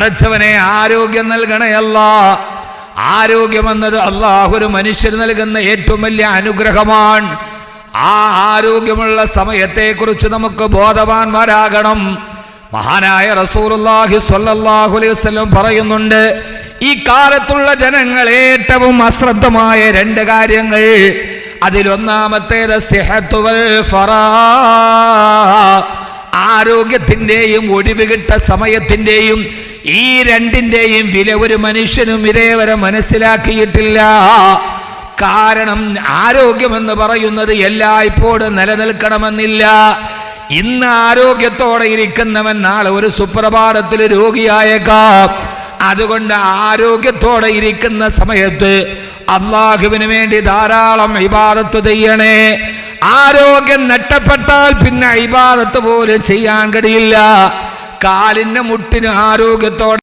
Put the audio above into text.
പടച്ചവനെ ആരോഗ്യം നൽകണേ അല്ലാഹ്. ആരോഗ്യമെന്നത് അല്ലാഹു ഒരു മനുഷ്യന് നൽകുന്ന ഏറ്റവും വലിയ അനുഗ്രഹമാണ്. ആ ആരോഗ്യമുള്ള സമയത്തെക്കുറിച്ച് നമുക്ക് ബോധവാന്മാരാകണം. മഹാനായ റസൂലുള്ളാഹി സ്വല്ലല്ലാഹു അലൈഹി വസല്ലം പറയുന്നുണ്ട്, ഈ കാലത്തുള്ള ജനങ്ങൾ ഏറ്റവും അശ്രദ്ധമായ രണ്ട് കാര്യങ്ങൾ, അതിലൊന്നാമത്തേത് സിഹത്തു വൽ ഫറാ, ആരോഗ്യത്തിൻ്റെയും ഒഴിവുകിട്ട സമയത്തിൻ്റെയും ഈ രണ്ടിൻ്റെയും വില ഒരു മനുഷ്യനും ഇതേവരെ മനസ്സിലാക്കിയിട്ടില്ല. കാരണം ആരോഗ്യമെന്ന് പറയുന്നത് എല്ലായ്പ്പോഴും നിലനിൽക്കണമെന്നില്ല. ഇന്ന് ആരോഗ്യത്തോടെ ഇരിക്കുന്നവൻ നാളെ ഒരു സുപ്രഭാതത്തിൽ രോഗിയായേക്കാം. അതുകൊണ്ട് ആരോഗ്യത്തോടെ ഇരിക്കുന്ന സമയത്ത് അള്ളാഹുവിന് വേണ്ടി ധാരാളം ഇബാദത്ത് ചെയ്യണേ. ആരോഗ്യം നഷ്ടപ്പെട്ടാൽ പിന്നെ ഇബാദത്ത് പോലും ചെയ്യാൻ കഴിയില്ല. കാലിൻ്റെ മുട്ടിന് ആരോഗ്യത്തോടെ